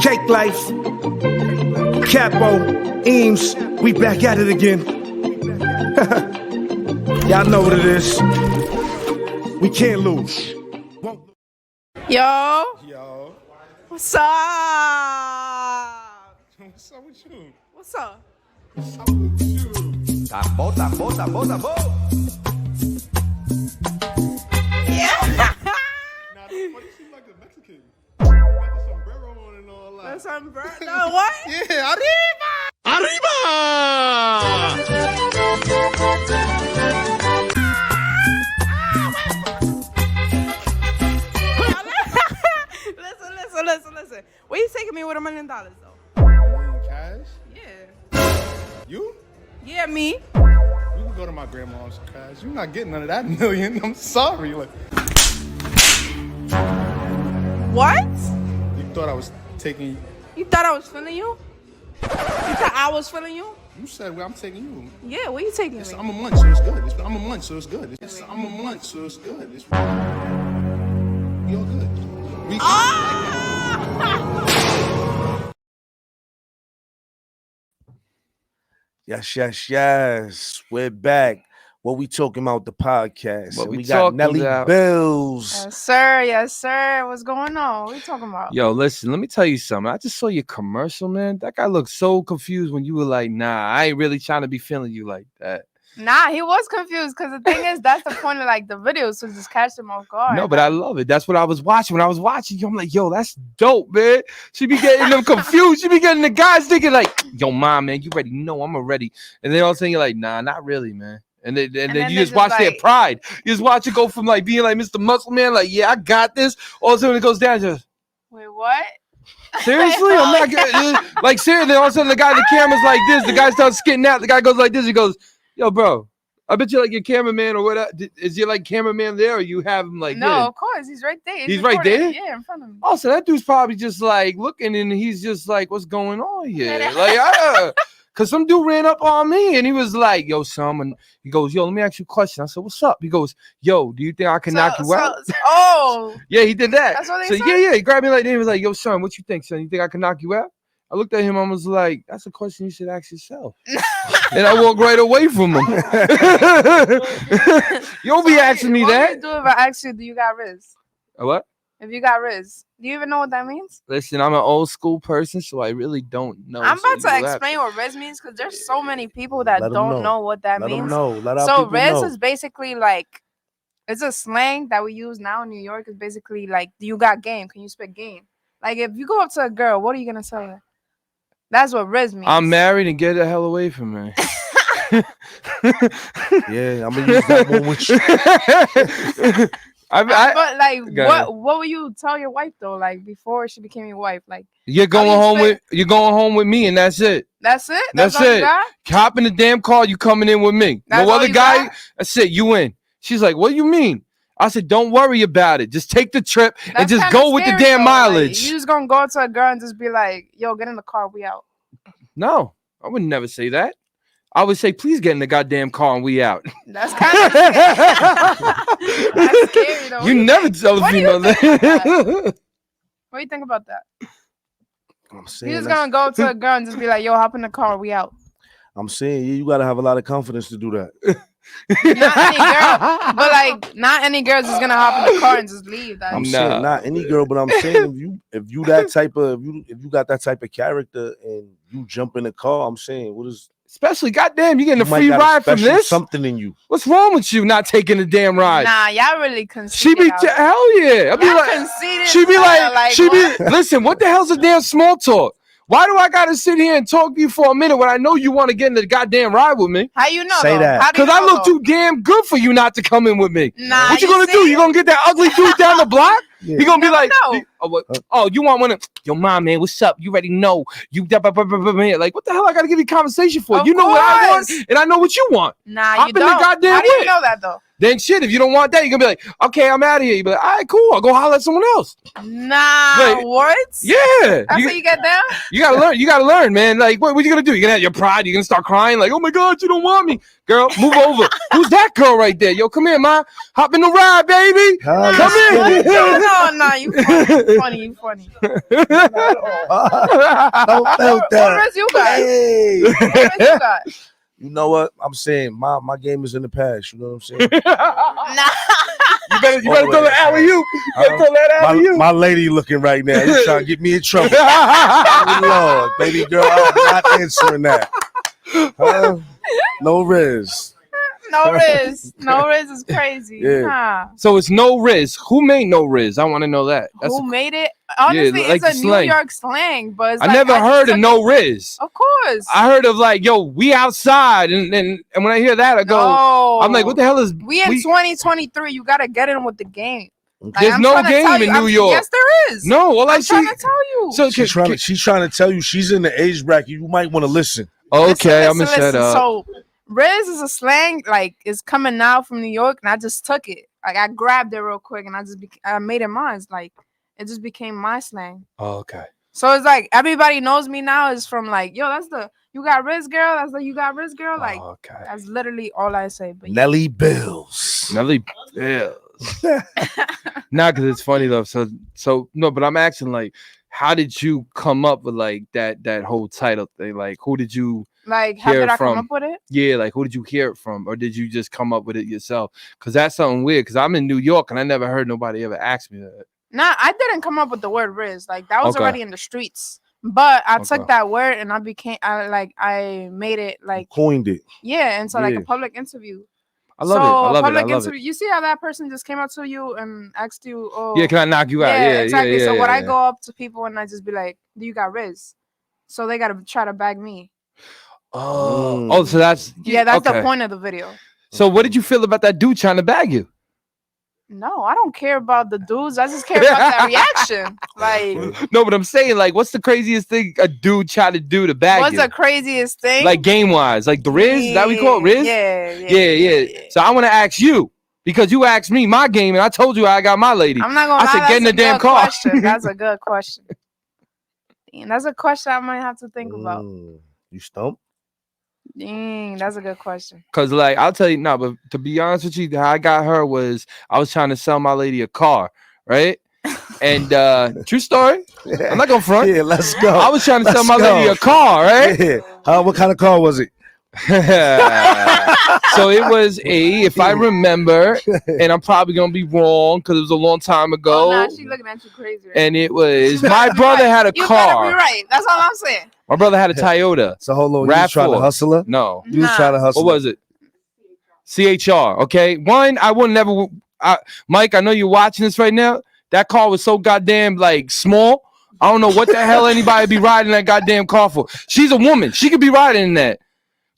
Cake Life, Capo, Eames, we back at it again. Y'all know what it is. We can't lose. Yo. What's What's up? up with you? What's up? What's up with you? Tambo. Yeah. Nah, you seem like a Mexican. You got the sombrero on and all that. That's sombrero? No, what? Yeah, arriba! Listen. Where you taking me with $1 million though? Cash? Yeah. You? Yeah, me. You can go to my grandma's cash. You're not getting none of that million. I'm sorry. Like, What? you thought I was taking. You thought I was feeling you? You thought I was feeling you? You said where I'm taking you. Yeah, where you taking me? I'm a munch, so it's good. I'm a munch, so it's good. I'm a munch, so it's good. You're good. Yes. We're back. What we talking about? The podcast. What and we we got Nelly about. Bills. Yes, sir. What's going on? What are you talking about? Yo, listen, let me tell you something. I just saw your commercial, man. That guy looked so confused when you were like, nah, I ain't really trying to be feeling you like that. Nah, he was confused because the thing is, that's the point of like the video, so just catch him off guard. No, but I love it. That's what I was watching. When I was watching you, I'm like, yo, that's dope, man. She be getting them confused. She be getting the guys thinking like, yo, mom, man, you ready? No, I'm ready. And then all of a sudden you're like, nah, not really, man. And then you just watch their pride. You just watch it go from like being like Mr. Muscle Man, like, yeah, I got this. All of a sudden it goes down, just wait, what? Seriously? I'm not good. Like, seriously, all of a sudden the guy in the camera's like this. The guy starts skitting out. The guy goes like this. He goes, yo, bro, I bet you like your cameraman or whatever. Is your like cameraman there or you have him like No, hidden? Of course. He's right there. He's right there? Yeah, in front of me. Oh, so that dude's probably just like looking and he's just like, what's going on here? Like, Because some dude ran up on me and he was like, yo, son, and he goes, yo, let me ask you a question. I said, what's up? He goes, yo, do you think I can knock you out? Oh. Yeah, he did that. That's what So they said? yeah, he grabbed me like that. He was like, yo, son, what you think, son? You think I can knock you out? I looked at him and was like, that's a question you should ask yourself. And I walked right away from him. You don't be asking me that. What would you do if I ask you, do you got Riz? What? If you got Riz. Do you even know what that means? Listen, I'm an old school person, so I really don't know. I'm about to explain what Riz means because there's so many people that don't know what that means. So Riz is basically like, it's a slang that we use now in New York. It's basically like, do you got game? Can you spit game? Like if you go up to a girl, what are you gonna tell her? That's what Riz means. I'm married and get the hell away from me. Yeah, I'm gonna use that one with you. But like, what will you tell your wife though? Like before she became your wife, like you're going home with me, and that's it. That's it. That's it. Hop in the damn car. You coming in with me? No other guy. That's it. You in? She's like, what do you mean? I said, don't worry about it. Just take the trip and just go with the damn mileage. Like, you just gonna go to a girl and just be like, yo, get in the car, we out. No, I would never say that. I would say, please get in the goddamn car and we out. That's kind of scary. That's scary though. You never tell a female that. What do you think about that? I'm saying You're just gonna go to a girl and just be like, yo, hop in the car, we out. I'm saying you gotta have a lot of confidence to do that. Not any girl, but like not any girls is gonna hop in the car and just leave. I'm saying not any girl, but I'm saying if you that type of if you got that type of character and you jump in the car, I'm saying what is especially goddamn you getting a free ride from this? Something in you. What's wrong with you not taking the damn ride? Nah, y'all really conceited. She be hell yeah. She be like listen, what the hell's a damn small talk? Why do I gotta sit here and talk to you for a minute when I know you want to get in the goddamn ride with me? How you know? Say that. Because I look too damn good for you not to come in with me. Nah, what you gonna do? You gonna get that ugly dude down the block? Yeah. You gonna be like, oh, you want one of yo, mom, man, what's up? You already know. You like, what the hell I gotta give you conversation for? You know what I want, and I know what you want. Nah, you don't. How do you know that though? Then shit, if you don't want that, you're gonna be like, okay, I'm out of here. You be like, all right, cool, I'll go holler at someone else. Nah, what? Yeah. That's how you get down? You gotta learn, man. Like, what you gonna do? You're gonna have your pride, you're gonna start crying, like, oh my god, you don't want me. Girl, move over. Who's that girl right there? Yo, come here, ma. Hop in the ride, baby. Come in. No, you funny. You funny. What risk you got? Hey. What risk you got? You know what? I'm saying my game is in the past. You know what I'm saying? Nah. You better throw that alley-oop. You better throw that alley-oop. My lady looking right now. You trying to get me in trouble. Lord, baby girl, I'm not answering that. No riz. No riz. No riz is crazy. Yeah. Huh. So it's no riz. Who made no riz? I want to know that. Who made it? Honestly, like it's a New York slang, but it's I never heard of no riz. Of course. I heard of like, yo, we outside, and when I hear that, I go, I'm like, what the hell is we in 2023? You gotta get in with the game. Like, there's no game in New York. Yes, there is. No, well, I'm trying to tell you. So she's trying to tell you she's in the age bracket. You might want to listen. Okay, I'm gonna shut up. So riz is a slang, like it's coming out from New York, and I just took it. Like I grabbed it real quick, and I made it mine. It's like it just became my slang. Oh, okay. So it's like everybody knows me now is from like, yo, that's the you got Riz girl. That's the you got Riz girl. Like, that's literally all I say. But Nelly Bills. Nelly Bills. Nah, because it's funny though. So no, but I'm asking like, how did you come up with like that whole title thing? Like, who did you like? How did I come up with it? Yeah, like who did you hear it from, or did you just come up with it yourself? Because that's something weird. Because I'm in New York and I never heard nobody ever ask me that. Nah, I didn't come up with the word Riz. Like that was already in the streets. But I took that word and I made it like coined it. Yeah, and so like a public interview. I love it. You see how that person just came up to you and asked you, "Oh, yeah, can I knock you out?" Yeah, exactly. Yeah, so when I go up to people and I just be like, "Do you got Riz?" So they gotta try to bag me. Oh, so that's the point of the video. So what did you feel about that dude trying to bag you? No, I don't care about the dudes. I just care about that reaction. Like, no, but I'm saying, like, what's the craziest thing a dude tried to do to bag you? What's the craziest thing? Like game wise, like the Riz? Is that we call it Riz? Yeah. So I want to ask you because you asked me my game and I told you I got my lady. I'm not gonna. I said get in the damn car. That's a good question. Damn, that's a question I might have to think about. You stumped? Dang, that's a good question. Cause like I'll tell you now, but to be honest with you, how I got her was I was trying to sell my lady a car, right? And true story. I'm not gonna front. Yeah, let's go. I was trying to sell my lady a car, right? Yeah. What kind of car was it? So it was if I remember, and I'm probably gonna be wrong because it was a long time ago. Oh, nah, she looking at you crazy. Right? And it was my brother had a you car. You better be right. That's all I'm saying. My brother had a Toyota. So hold on, you was trying to hustle her? No, you was trying to hustle. What was it? CHR. Okay, one I would never. Mike, I know you're watching this right now. That car was so goddamn like small. I don't know what the hell anybody be riding that goddamn car for. She's a woman. She could be riding in that.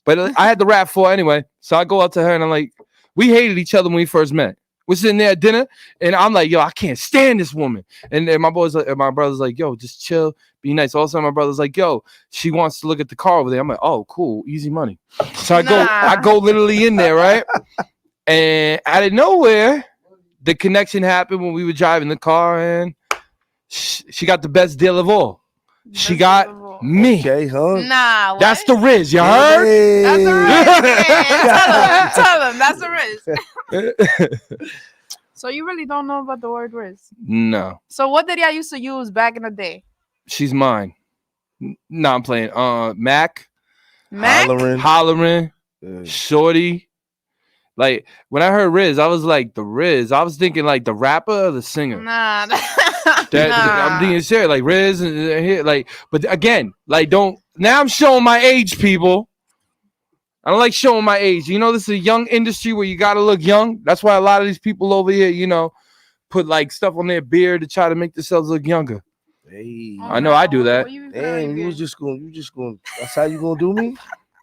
But I had the rap for anyway. So I go up to her and I'm like, we hated each other when we first met. We're sitting there at dinner and I'm like, yo, I can't stand this woman. And then my brother's like, yo, just chill, be nice. All of a sudden my brother's like, yo, she wants to look at the car over there. I'm like, oh, cool, easy money. So I go literally in there, right? And out of nowhere, the connection happened when we were driving the car and she got the best deal of all. She got me. Okay, huh? Nah, what? That's the Riz. You heard? Hey. That's the Riz. Tell him. That's the Riz. So you really don't know about the word Riz? No. So what did y'all used to use back in the day? She's mine. No, I'm playing. Mac. Hollering. Shorty. Like when I heard Riz, I was like the Riz. I was thinking like the rapper or the singer. Nah. I'm being serious, like Riz and like, but again, like don't. Now I'm showing my age, people. I don't like showing my age. You know, this is a young industry where you gotta look young. That's why a lot of these people over here, you know, put like stuff on their beard to try to make themselves look younger. Hey, I know I do that. Damn, you just going. That's how you gonna do me?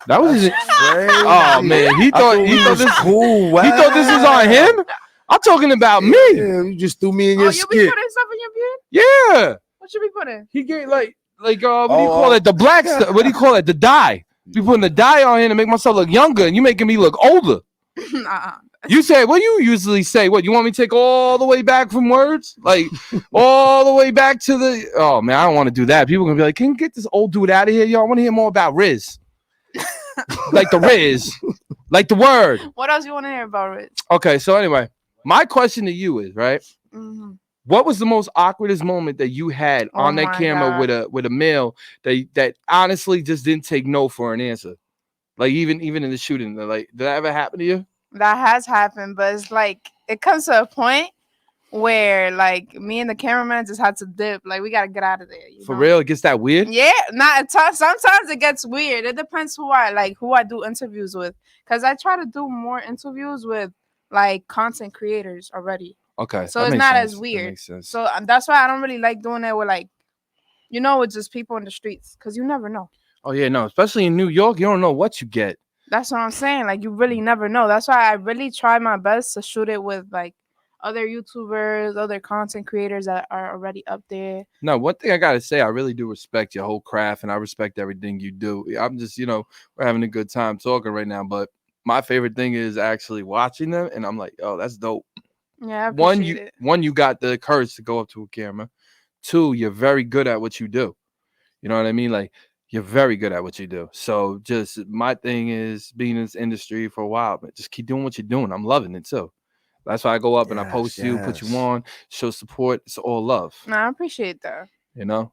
That was his. Oh man, he thought this cool. Wow. He thought this was on him. I'm talking about me. Yeah, you just threw me in your skit. You be putting stuff in your beard? Yeah. What you be putting? He gave like what do you call it? The black stuff. What do you call it? The dye. You putting the dye on here to make myself look younger, and you making me look older. You say what you usually say? What you want me to take all the way back from words, like all the way back to the? Oh man, I don't want to do that. People are gonna be like, "Can you get this old dude out of here, y'all? I want to hear more about Riz." Like the Riz, like the word. What else you want to hear about Riz? Okay, so anyway, my question to you is right. Mm-hmm. What was the most awkwardest moment that you had on that camera with a male that honestly just didn't take no for an answer? Like even in the shooting, like did that ever happen to you? That has happened, but it's like it comes to a point where like me and the cameraman just had to dip. Like we gotta get out of there. For real, it gets that weird. Yeah, sometimes it gets weird. It depends who I do interviews with, because I try to do more interviews with like content creators already. Okay, so it's not as weird. That makes sense. So that's why I don't really like doing it with like, with just people in the streets, because you never know. Oh yeah, no, especially in New York, you don't know what you get. That's what I'm saying. Like you really never know. That's why I really try my best to shoot it with like other YouTubers, other content creators that are already up there. No, one thing I gotta say, I really do respect your whole craft, and I respect everything you do. I'm just, we're having a good time talking right now, but my favorite thing is actually watching them, and I'm like, oh, that's dope. Yeah, I appreciate it. One, you got the courage to go up to a camera. Two, you're very good at what you do. You know what I mean? Like, you're very good at what you do. So just my thing is being in this industry for a while, but just keep doing what you're doing. I'm loving it too. That's why I go up and I post you, put you on, show support. It's all love. No, I appreciate that. Of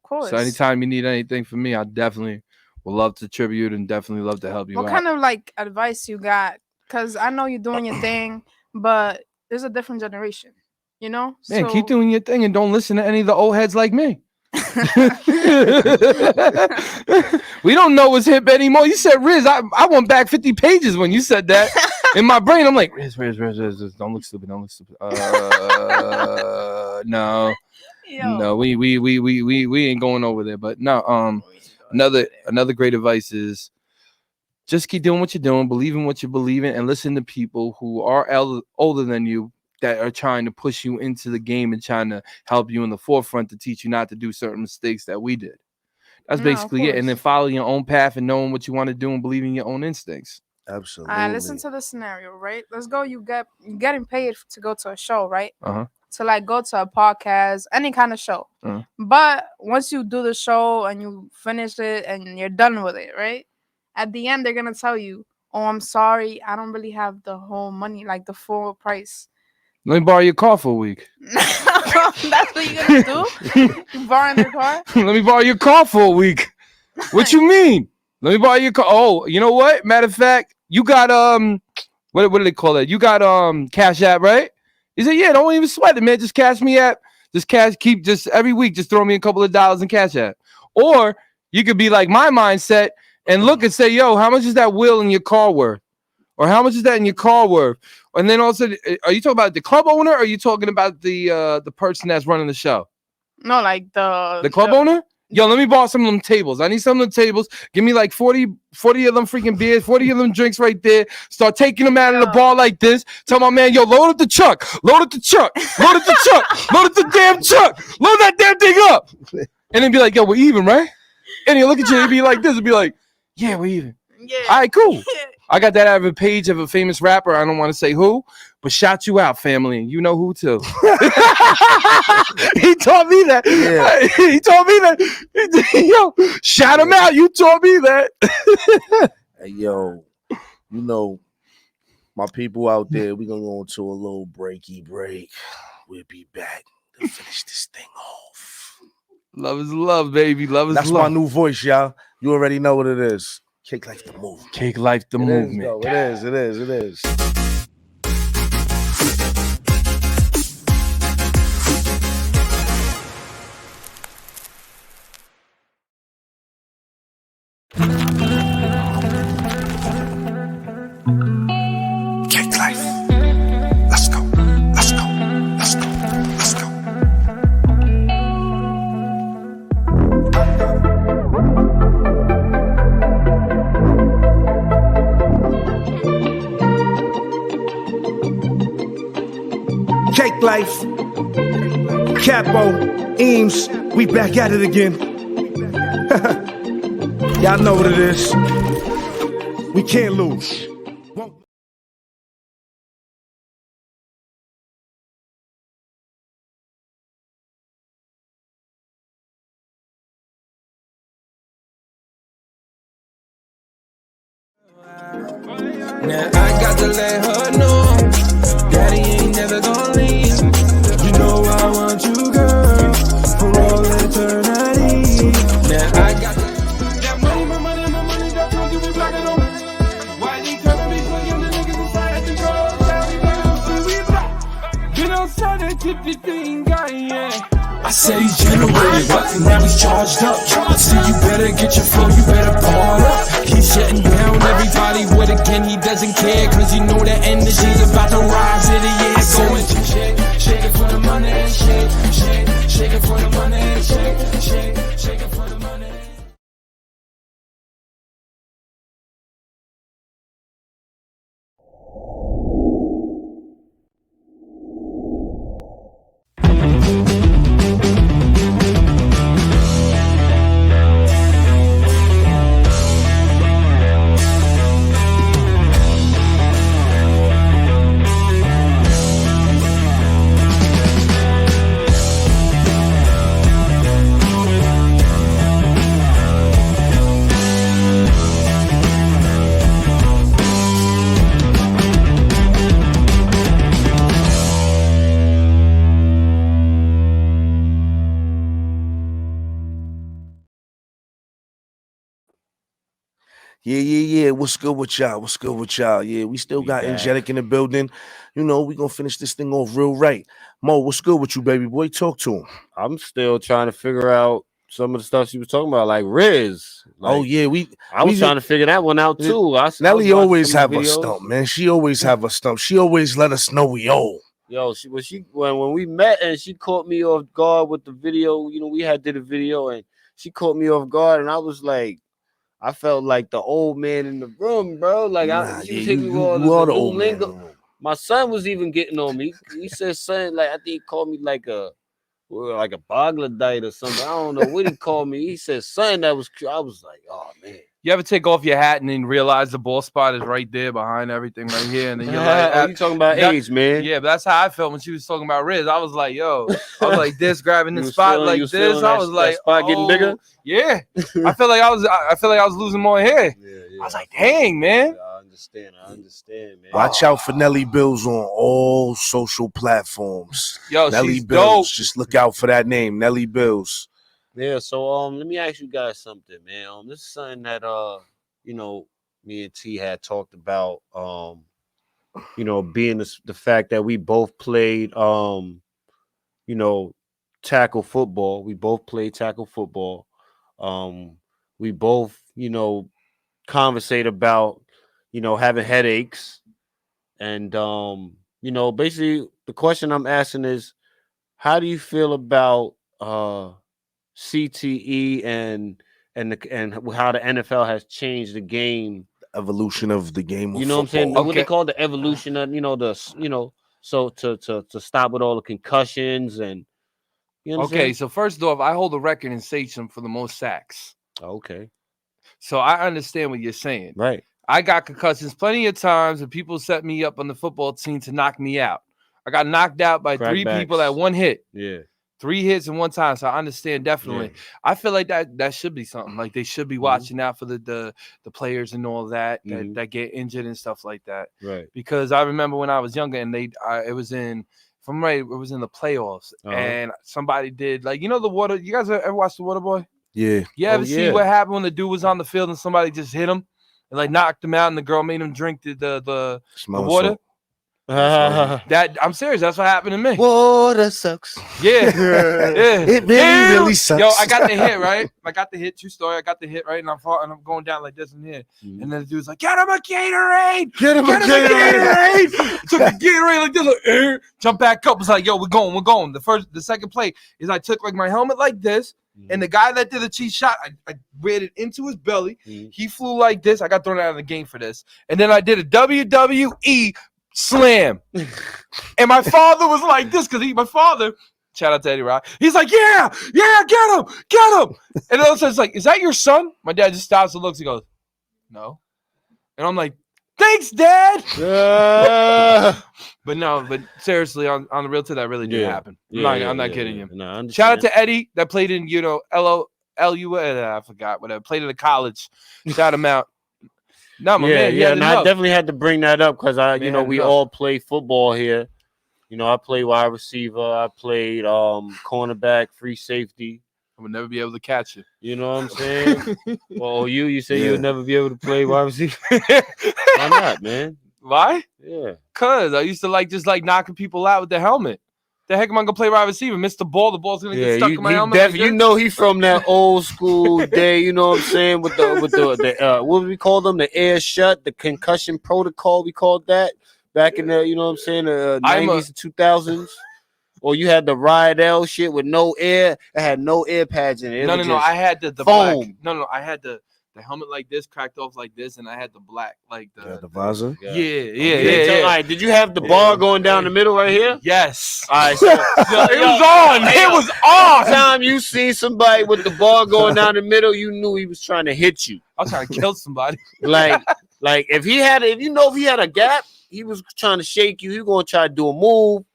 course. So anytime you need anything from me, I definitely will love to tribute and definitely love to help you out. What kind of like advice you got? Because I know you're doing your thing, but there's a different generation, Man, keep doing your thing and don't listen to any of the old heads like me. We don't know what's hip anymore. You said Riz. I went back 50 pages when you said that. In my brain, I'm like, Riz. Don't look stupid. No. No, we ain't going over there. But no, another great advice is just keep doing what you're doing, believe in what you believe in, and listen to people who are older than you that are trying to push you into the game and trying to help you in the forefront to teach you not to do certain mistakes that we did. That's basically it. And then follow your own path and knowing what you want to do and believing your own instincts. Absolutely. All right, listen to the scenario, right? Let's go. You're getting paid to go to a show, right? To like go to a podcast, any kind of show. But once you do the show and you finish it and you're done with it, right? at the end they're gonna tell you, "Oh, I'm sorry, I don't really have the whole money, like the full price." Let me borrow your car for a week. That's what you're gonna do? You borrowing their car? Let me borrow your car for a week. What you mean? Let me borrow your car. Oh, you know what? Matter of fact, you got what do they call it? You got Cash App, right? He said, yeah, don't even sweat it, man. Just cash me app. Just every week, just throw me a couple of dollars in Cash App. Or you could be like my mindset and look and say, yo, how much is that wheel in your car worth? Or how much is that in your car worth? And then also, are you talking about the club owner or are you talking about the person that's running the show? No, like the club owner? Yo, let me borrow some of them tables. I need some of the tables. Give me like 40 of them freaking beers, 40 of them drinks right there. Start taking them out of the bar like this. Tell my man, yo, load up the truck. Load up the truck. Load up the truck. Load up the damn truck. Load that damn thing up. And then be like, yo, we're even, right? And he'll look at you and be like this and be like, yeah, we're even. Yeah. All right, cool. I got that out of a page of a famous rapper. I don't want to say who, but shout you out, family. You know who too. He taught me that. Yeah. He taught me that. Yo, shout him out. You taught me that. Hey, yo, you know, my people out there, we're going to go into a little breaky break. We'll be back to finish this thing off. Love is love, baby. Love is That's love. my new voice, y'all. You already know what it is. Cake Life the movement. Cake Life the movement. It is. Cake Life. Let's go. Let's go. Let's go. Let's go. Cake Life, Capo, Eames, we back at it again. Y'all know what it is. We can't lose. Now I got to let her know Daddy ain't never gonna leave. You know I want you, girl, for all eternity. Now I got that money, my money, that's gonna give me black and over. Why you trying to be for young niggas inside the girl? Been outside that tippy thing, guy, yeah. I said he's generated, but now he's charged up. I said you better get your flow, you better ball up. He's shutting down everybody with again, he doesn't care, cause you know that energy's about to rise in the year. Going shake it for the money, shake it for the money, shake it for the money. Yeah. What's good with y'all? Yeah, we still got Enjetic in the building. You know, we gonna finish this thing off real right. Mo, what's good with you, baby boy? Talk to him. I'm still trying to figure out some of the stuff she was talking about, like Riz. Like, oh yeah, I was trying to figure that one out too. Nelly always have a stump, man. She always have a stump. She always let us know we old. Yo, when we met and she caught me off guard with the video. You know, we did a video and she caught me off guard, and I was like, I felt like the old man in the room, bro. Like she was hitting me all the old lingo. My son was even getting on me. He said something like, I think he called me like a like a Bogladite or something. I don't know what he called me. He said something that was I was like, oh man. You ever take off your hat and then realize the ball spot is right there behind everything right here, and then you're like, "Oh, you talking about age, man?" Yeah, but that's how I felt when she was talking about Riz. I was like, yo, I was like this, grabbing the spot like this. I was like, spot getting bigger. Yeah, I feel like I was losing more hair. I was like, dang, man. I understand, man. Watch out for Nelly Bills on all social platforms. Yo, Nelly she's Bills. dope. Just look out for that name, Nelly Bills. Yeah, so let me ask you guys something, man. This is something that me and T had talked about. Being the fact that we both played tackle football. We both played tackle football. We both, conversate about, having headaches. And basically the question I'm asking is, how do you feel about CTE and how the NFL has changed the game, evolution of the game? You know what I'm saying? Okay. What they call the evolution of so to stop with all the concussions and Okay. So first off, I hold the record in Sachem for the most sacks. Okay. So I understand what you're saying. Right. I got concussions plenty of times, and people set me up on the football team to knock me out. I got knocked out by three people at one hit. Yeah. 3 hits in one time. So I understand definitely. Yeah. I feel like that should be something. Like they should be watching out for the players and all that that get injured and stuff like that. Right. Because I remember when I was younger and it was in the playoffs and somebody did like the water. You guys ever watch The Water Boy? Yeah. You ever see what happened when the dude was on the field and somebody just hit him and like knocked him out and the girl made him drink the water? That I'm serious. That's what happened to me. Water sucks. Yeah. It really sucks. Yo, I got the hit, right? I got the hit. True story. I got the hit, right? And I'm going down like this and here. And then the dude's like, get him a Gatorade. Get him a Gatorade. Took the Gatorade like this. Like, jump back up. It's like, yo, we're going. The second play is I took like my helmet like this. And the guy that did the cheat shot, I read it into his belly. He flew like this. I got thrown out of the game for this. And then I did a WWE slam. And my father was like this because my father, shout out to Eddie Rock, he's like, yeah, get him. And all of a sudden it's like, is that your son? My dad just stops and looks. He goes, no. And I'm like, thanks, Dad. But seriously, on the real tip, that really did happen. I'm not kidding you. No, shout out to Eddie that played in LU. I forgot whatever. Played at a college. Shout him out. No, my man. And I definitely had to bring that up because we all play football here. I play wide receiver. I played cornerback, free safety. I would never be able to catch you. You know what I'm saying? Well, you say you'll never be able to play wide receiver. Why not, man? Why? Yeah. Cause I used to just knocking people out with the helmet. The heck am I gonna play wide receiver? Miss the ball, the ball's gonna get stuck in my helmet. He from that old school day, you know what I'm saying? With the what do we call them? The air shut, the concussion protocol, we called that back in the, you know what I'm saying, the 90s and 2000s. Or you had the Rydell shit with no air. It had no air pads in it. No. I had the foam. Black. No. I had the helmet like this, cracked off like this, and I had the black, like the visor. Yeah. All right, did you have the bar going down the middle right here? Yes. All right, so it was on. It was on. Time you see somebody with the bar going down the middle, you knew he was trying to hit you. I was trying to kill somebody. like if he had a gap, he was trying to shake you. He was gonna try to do a move.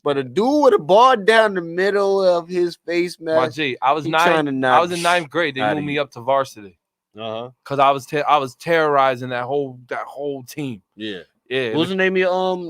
But a dude with a bar down the middle of his face mask. My G, I was in ninth grade. They moved me up to varsity. Because I was terrorizing that whole team. Yeah. What was the name of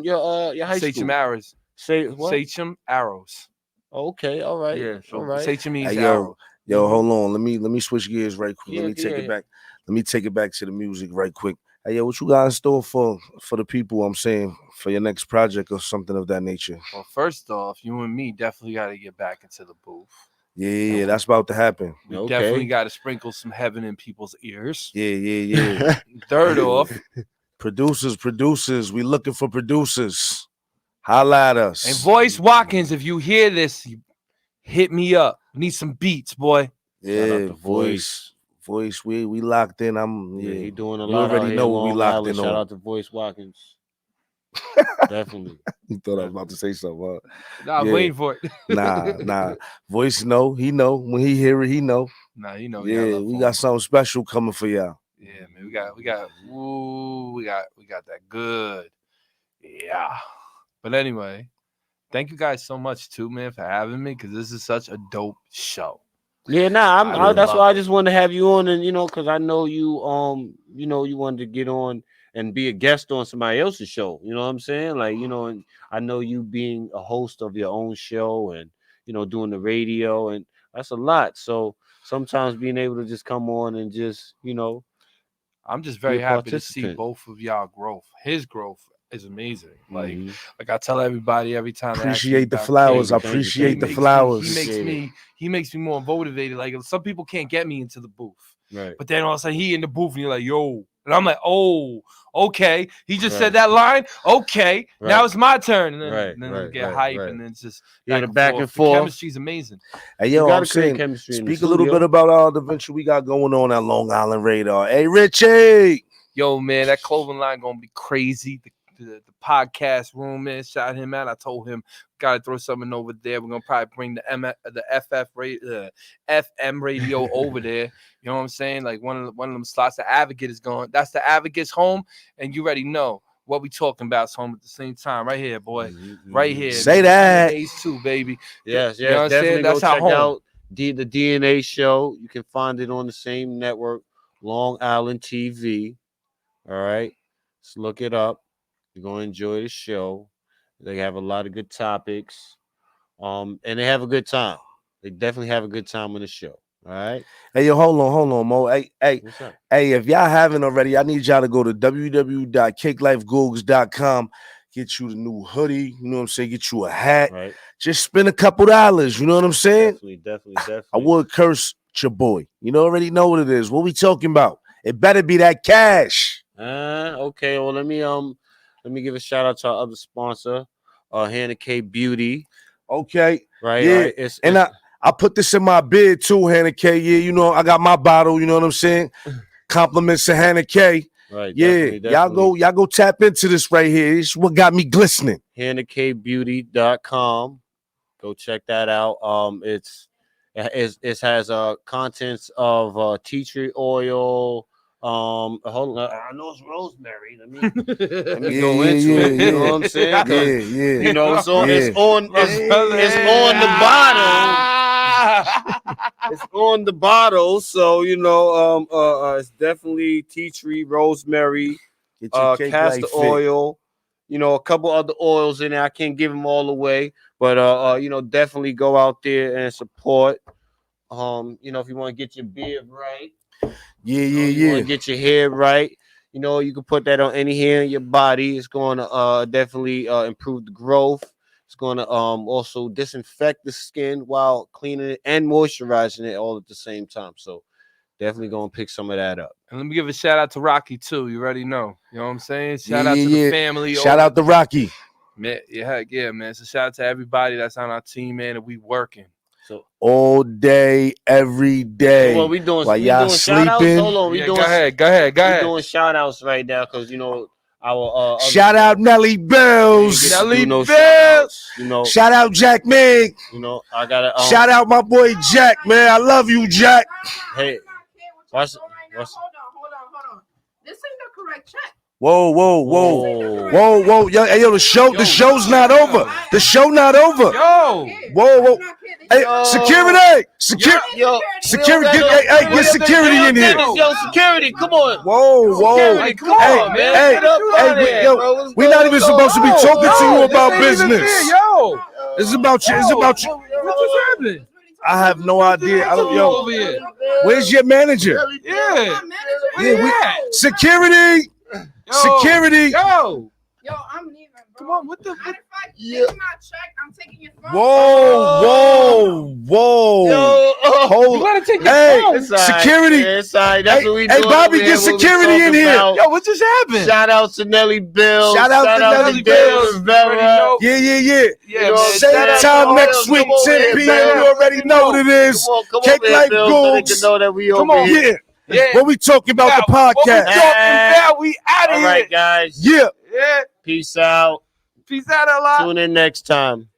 your high school? Sachem Arrows. Sachem Arrows. Okay, all right. Yeah, all right. Sachem means arrow. Yo, hold on. Let me switch gears right quick. Let me take it back. Let me take it back to the music right quick. Hey, yo, what you got in store for the people? I'm saying for your next project or something of that nature. Well, first off, you and me definitely got to get back into the booth. Yeah, that's about to happen. We definitely got to sprinkle some heaven in people's ears. Yeah. Third off, producers. We looking for producers. Holla at us. And Voice Watkins, if you hear this, hit me up. Need some beats, boy. Yeah, Voice, we locked in. He doing a lot. You already know what we locked in on. Shout out to Voice Watkins. Definitely. You thought I was about to say something. Nah, I'm waiting for it. Nah. Voice know. He know. When he hear it, he know. Nah, you know. Yeah, we got something special coming for y'all. Yeah, man. We got that good. Yeah. But anyway, thank you guys so much too, man, for having me, because this is such a dope show. Yeah, that's why I just wanted to have you on, and because I know you you wanted to get on and be a guest on somebody else's show. You know what I'm saying? Like, and I know you being a host of your own show and doing the radio, and that's a lot. So sometimes being able to just come on and just I'm just very happy to see both of y'all growth. His growth is amazing. Like I tell everybody every time. Appreciate the flowers. I appreciate the flowers. He makes me more motivated. Like, some people can't get me into the booth, right? But then all of a sudden he in the booth and you're like, yo, and I'm like, oh, okay. He just said that line. Okay, now it's my turn. And then we get hype, and then it's just back and forth. The chemistry's amazing. Hey, yo, I'm saying, speak a little bit about the venture we got going on at Long Island Radar. Hey, Richie. Yo, man, that clothing line gonna be crazy. The podcast room, man, shout him out. I told him gotta throw something over there. We're gonna probably bring the FM radio over there. You know what I'm saying? Like one of them slots. The Advocate is gone. That's the Advocate's home, and you already know what we talking about. Home at the same time, right here, boy. Right here. Say that. Ace 2, baby. Yes, you know what definitely go check out the DNA show. You can find it on the same network, Long Island TV. All right, let's look it up. You're gonna enjoy the show. They have a lot of good topics, and they have a good time. They definitely have a good time on the show. All right. Hey, yo, hold on, Mo. Hey, if y'all haven't already, I need y'all to go to www.cakelifegoogs.com. Get you the new hoodie. You know what I'm saying? Get you a hat. Right. Just spend a couple dollars. You know what I'm saying? Definitely. I would curse your boy. You already know what it is. What we talking about? It better be that cash. Okay. Well, let me give a shout out to our other sponsor, Hannah K Beauty. Okay. Right. Yeah. Right. I put this in my bid too, Hannah K. Yeah, I got my bottle, you know what I'm saying? Compliments to Hannah K. Right. Yeah. Definitely. Y'all go tap into this right here. It's what got me glistening. HannahKBeauty.com. Go check that out. It has contents of tea tree oil. Hold on. I know it's rosemary. Let me go into it. You know what I'm saying? Yeah. It's on the bottle. It's on the bottle. So it's definitely tea tree, rosemary, castor oil. A couple other oils in there. I can't give them all away, but definitely go out there and support. If you want to get your beard right. You want to get your hair right. You can put that on any hair in your body. It's going to definitely improve the growth. It's going to also disinfect the skin while cleaning it and moisturizing it all at the same time. So definitely going to pick some of that up. And let me give a shout out to Rocky too. You already know. You know what I'm saying? Shout out to the family. Shout out to Rocky. Man, yeah, man. So shout out to everybody that's on our team, man, and we working. So all day, every day. So what we doing? While y'all sleeping? Hold on, go ahead. We're doing shout outs right now because our shout out Nelly Bills. Shout out Jack Mig. I gotta shout out my boy Jack, man. I love you, Jack. Hey, hold on. This ain't the correct check. Whoa. Yo, the show's not over. The show not over. Whoa. Hey, security. Security. Get security in here. Yo, security, come on. Whoa. Security, come on, man. Hey, we're not even supposed to be talking to you about business. It's about you. What just happened? I have no idea. Where's your manager? Security. Security. Yo, I'm leaving, bro. Come on, what the? Matter of fact, take my check. I'm taking your phone. Whoa. Yo, hold. You gotta take your phone. Security. That's what we doing. Hey, Bobby, get security in here. Yo, what just happened? Shout out to Nelly Bill. Shout out to Nelly Bill. Yeah. Same time next week, 10 p.m. You already know what it is. Cake Life Googs. Come on. Yeah. What we talking about the podcast? We out of here. All right, guys. Yeah. Peace out. Peace out, a lot. Tune in next time.